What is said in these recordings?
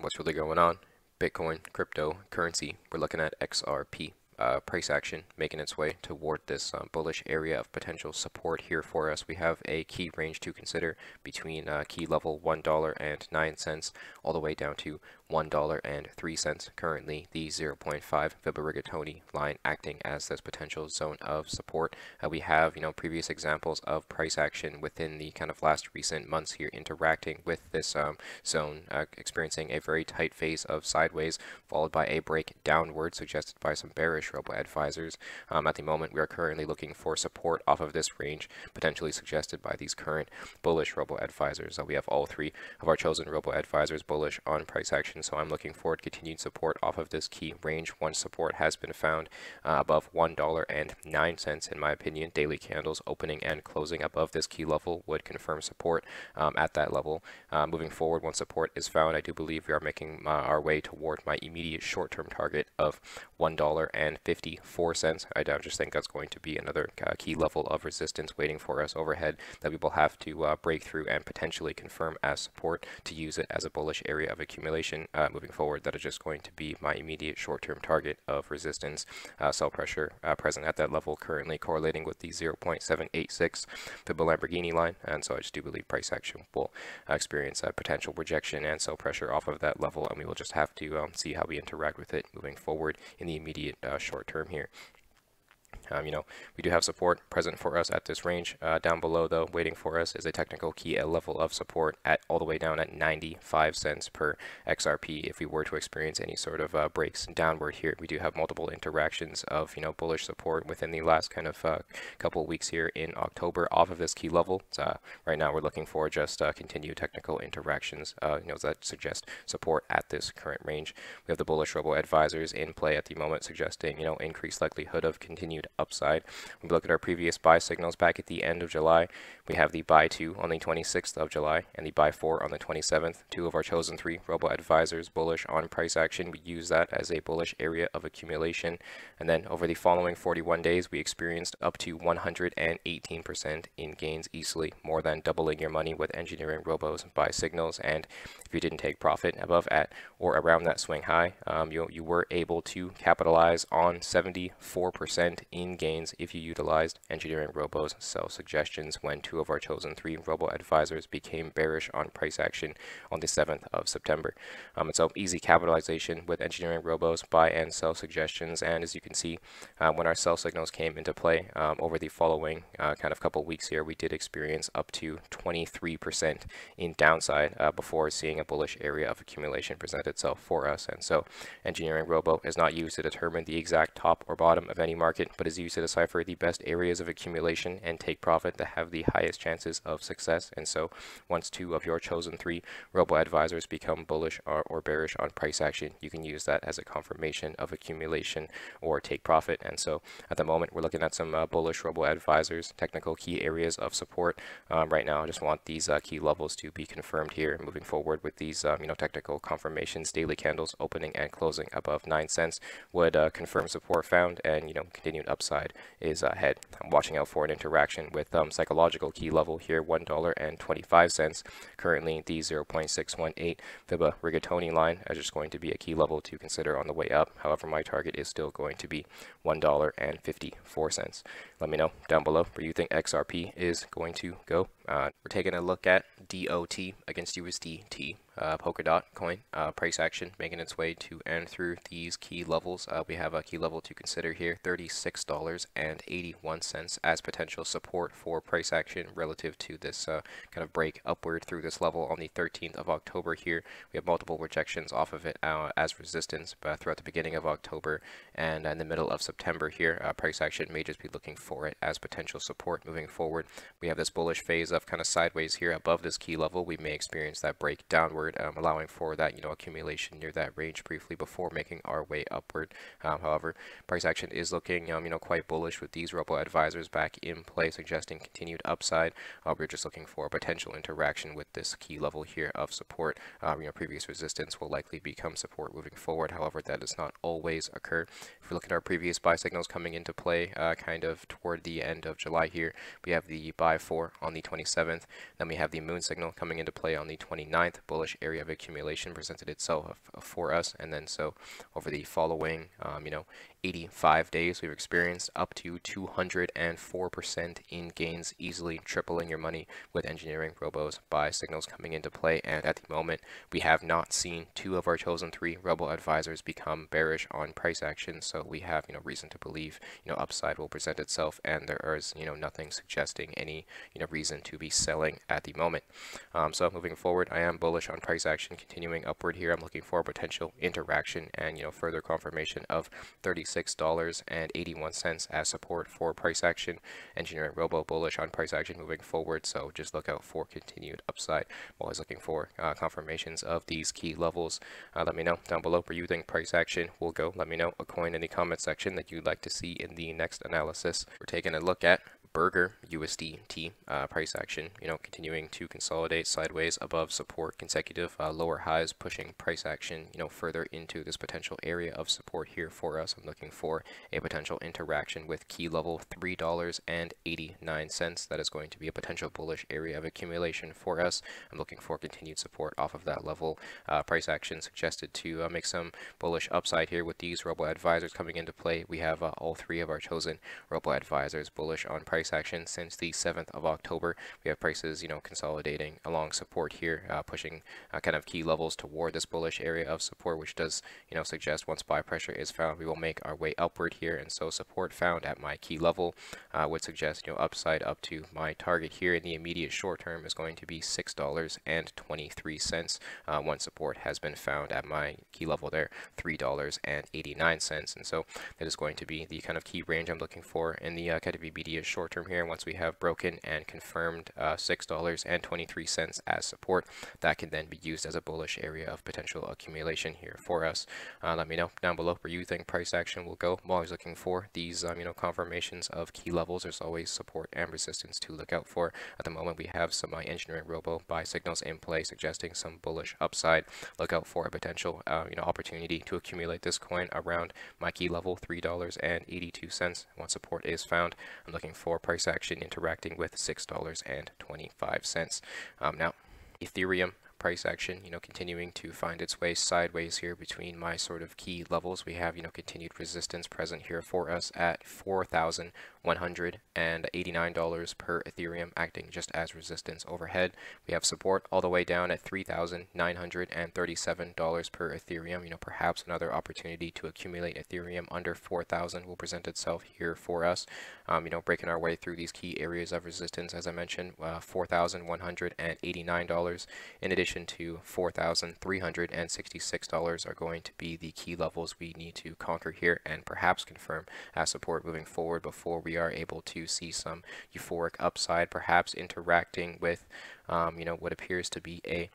what's really going on. Bitcoin, crypto, currency, we're looking at XRP. Price action making its way toward this bullish area of potential support here for us. We have a key range to consider between key level $1.09 all the way down to $1.03. Currently, the 0.5 Fibonacci rigatoni line acting as this potential zone of support. We have, previous examples of price action within the kind of last recent months here interacting with this zone, experiencing a very tight phase of sideways, followed by a break downward, suggested by some bearish Robo advisors. At the moment, we are currently looking for support off of this range, potentially suggested by these current bullish Robo advisors. We have all three of our chosen Robo advisors bullish on price action, so I'm looking for continued support off of this key range once support has been found above $1.09. In my opinion, daily candles opening and closing above this key level would confirm support at that level. Moving forward, once support is found, I do believe we are making our way toward my immediate short-term target of $1.54. I just think that's going to be another key level of resistance waiting for us overhead that we will have to break through and potentially confirm as support to use it as a bullish area of accumulation moving forward. That is just going to be my immediate short-term target of resistance. Sell pressure present at that level, currently correlating with the 0.786 Fibonacci Lamborghini line, and so I just do believe price action will experience a potential rejection and sell pressure off of that level, and we will just have to see how we interact with it moving forward in the immediate short term here. We do have support present for us at this range. Down below, though, waiting for us is a technical key level of support at all the way down at 95 cents per XRP. If we were to experience any sort of breaks downward here, we do have multiple interactions of bullish support within the last kind of couple of weeks here in October off of this key level. Right now, we're looking for just continued technical interactions that suggest support at this current range. We have the bullish Robo advisors in play at the moment, suggesting increased likelihood of continued upside. When we look at our previous buy signals back at the end of July, we have the buy 2 on the 26th of July and the buy 4 on the 27th. Two of our chosen three Robo advisors bullish on price action. We use that as a bullish area of accumulation. And then over the following 41 days, we experienced up to 118% in gains easily, more than doubling your money with EngineeringRobo's buy signals. And if you didn't take profit above at or around that swing high, you were able to capitalize on 74% in gains if you utilized EngineeringRobo's sell suggestions when two of our chosen three Robo advisors became bearish on price action on the 7th of September. And so easy capitalization with EngineeringRobo's buy and sell suggestions. And as you can see, when our sell signals came into play over the following kind of couple weeks here, we did experience up to 23% in downside before seeing a bullish area of accumulation present itself for us. And so EngineeringRobo is not used to determine the exact top or bottom of any market, but is used to decipher the best areas of accumulation and take profit that have the highest chances of success. And so once two of your chosen three Robo advisors become bullish or bearish on price action, you can use that as a confirmation of accumulation or take profit. And so at the moment, we're looking at some bullish Robo advisors, technical key areas of support. Right now, I just want these key levels to be confirmed here. Moving forward with these technical confirmations, daily candles opening and closing above 9 cents would confirm support found, and continued upside is ahead. I'm watching out for an interaction with psychological key level here, $1.25. Currently, the 0.618 Fibonacci rigatoni line is just going to be a key level to consider on the way up. However, my target is still going to be $1.54. Let me know down below where you think XRP is going to go. We're taking a look at DOT against USDT. Polkadot coin price action making its way to and through these key levels. We have a key level to consider here, $36.81 as potential support for price action relative to this kind of break upward through this level on the 13th of October here. We have multiple rejections off of it as resistance throughout the beginning of October and in the middle of September here. Price action may just be looking for it as potential support moving forward. We have this bullish phase of kind of sideways here above this key level. We may experience that break downward, allowing for that accumulation near that range briefly before making our way upward. However, price action is looking quite bullish with these Robo advisors back in play, suggesting continued upside. We're just looking for a potential interaction with this key level here of support. Previous resistance will likely become support moving forward. However, that does not always occur. If we look at our previous buy signals coming into play kind of toward the end of July here, we have the buy 4 on the 20 27th. Then we have the moon signal coming into play on the 29th. Bullish area of accumulation presented itself for us, and then so over the following 85 days, we've experienced up to 204% in gains, easily tripling your money with EngineeringRobo's buy signals coming into play. And at the moment, we have not seen 2 of our chosen 3 Robo advisors become bearish on price action. So we have reason to believe upside will present itself, and there is nothing suggesting any reason to be selling at the moment. So moving forward, I am bullish on price action continuing upward here. I'm looking for potential interaction and further confirmation of $36.81 as support for price action. EngineeringRobo bullish on price action moving forward, so just look out for continued upside. I'm always looking for confirmations of these key levels. Let me know down below where you think price action will go. Let me know a coin in the comment section that you'd like to see in the next analysis. We're taking a look at Burger USDT price action, continuing to consolidate sideways above support, consecutive lower highs, pushing price action, further into this potential area of support here for us. I'm looking for a potential interaction with key level $3.89. That is going to be a potential bullish area of accumulation for us. I'm looking for continued support off of that level. Price action suggested to make some bullish upside here with these Robo advisors coming into play. We have all 3 of our chosen Robo advisors bullish on price action since the 7th of October. We have prices, consolidating along support here, pushing kind of key levels toward this bullish area of support, which does, suggest once buy pressure is found, we will make our way upward here. And so support found at my key level would suggest, upside up to my target here in the immediate short term is going to be $6.23. Once support has been found at my key level there, $3.89. And so that is going to be the kind of key range I'm looking for in the kind of immediate short term here. Once we have broken and confirmed $6.23 as support, that can then be used as a bullish area of potential accumulation here for us. Let me know down below where you think price action will go. I'm always looking for these confirmations of key levels. There's always support and resistance to look out for. At the moment, we have some EngineeringRobo buy signals in play, suggesting some bullish upside. Look out for a potential opportunity to accumulate this coin around my key level, $3.82. Once support is found, I'm looking for price action interacting with $6.25. Now, Ethereum price action, continuing to find its way sideways here between my sort of key levels. We have, continued resistance present here for us at $4,189 per Ethereum, acting just as resistance overhead. We have support all the way down at $3,937 per Ethereum. Perhaps another opportunity to accumulate Ethereum under 4,000 will present itself here for us. Breaking our way through these key areas of resistance, as I mentioned, $4,189. In addition to $4,366 are going to be the key levels we need to conquer here and perhaps confirm as support moving forward before we are able to see some euphoric upside, perhaps interacting with what appears to be a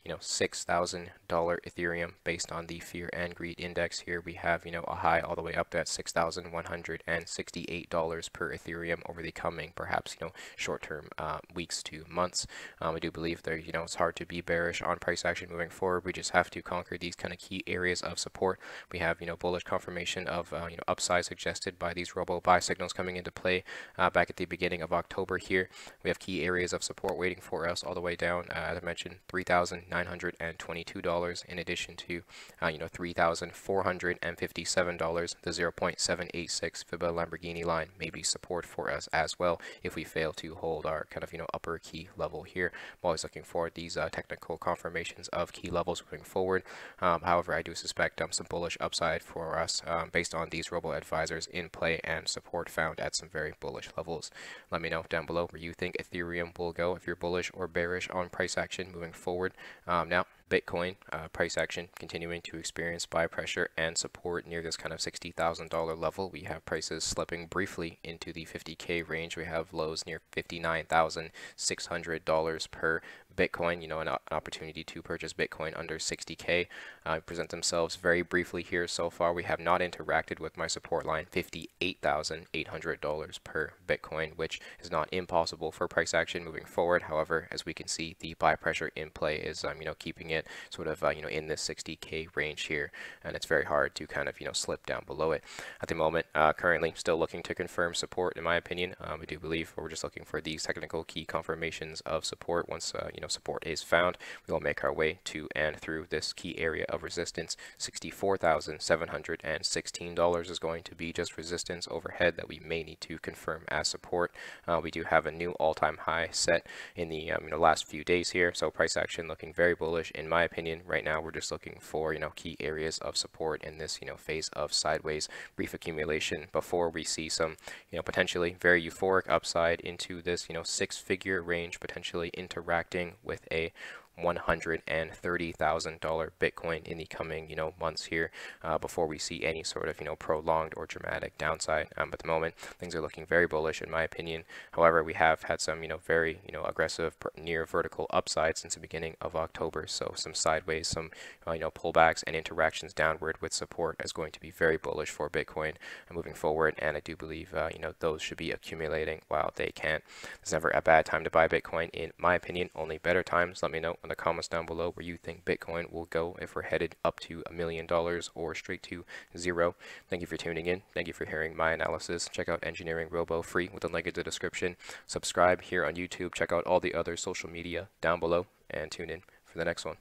$6,000 Ethereum based on the fear and greed index. Here we have a high all the way up to $6,168 per Ethereum over the coming perhaps short-term weeks to months. I do believe there it's hard to be bearish on price action moving forward. We just have to conquer these kind of key areas of support. We have bullish confirmation of upside suggested by these Robo buy signals coming into play back at the beginning of October. Here we have key areas of support waiting for us all the way down, as I mentioned, $3,922, in addition to $3,457. The 0.786 Fibba Lamborghini line may be support for us as well if we fail to hold our kind of upper key level here. I'm always looking for these technical confirmations of key levels moving forward. However, I do suspect some bullish upside for us based on these Robo advisors in play and support found at some very bullish levels. Let me know down below where you think Ethereum will go, if you're bullish or bearish on price action moving forward. Now, Bitcoin price action continuing to experience buy pressure and support near this kind of $60,000 level. We have prices slipping briefly into the 50K range. We have lows near $59,600 per Bitcoin, an opportunity to purchase Bitcoin under 60K present themselves very briefly here. So far, we have not interacted with my support line, $58,800 per Bitcoin, which is not impossible for price action moving forward. However, as we can see, the buy pressure in play is, keeping it it sort of in this 60K range here, and it's very hard to kind of slip down below it at the moment. Currently still looking to confirm support, in my opinion. We do believe we're just looking for these technical key confirmations of support. Once support is found, we will make our way to and through this key area of resistance. $64,716 is going to be just resistance overhead that we may need to confirm as support. We do have a new all-time high set in the last few days here, so price action looking very bullish in my opinion. Right now we're just looking for key areas of support in this phase of sideways brief accumulation before we see some potentially very euphoric upside into this six-figure range, potentially interacting with a $130,000 Bitcoin in the coming months here, before we see any sort of prolonged or dramatic downside. At the moment things are looking very bullish in my opinion. However, we have had some very aggressive near vertical upside since the beginning of October, so some sideways, some pullbacks and interactions downward with support is going to be very bullish for Bitcoin moving forward, and I do believe those should be accumulating while they can. It's never a bad time to buy Bitcoin in my opinion, only better times. Let me know in the comments down below where you think Bitcoin will go if we're headed up to $1 million or straight to zero. Thank you for tuning in. Thank you for hearing my analysis. Check out EngineeringRobo free with a link in the description. Subscribe here on YouTube. Check out all the other social media down below and tune in for the next one.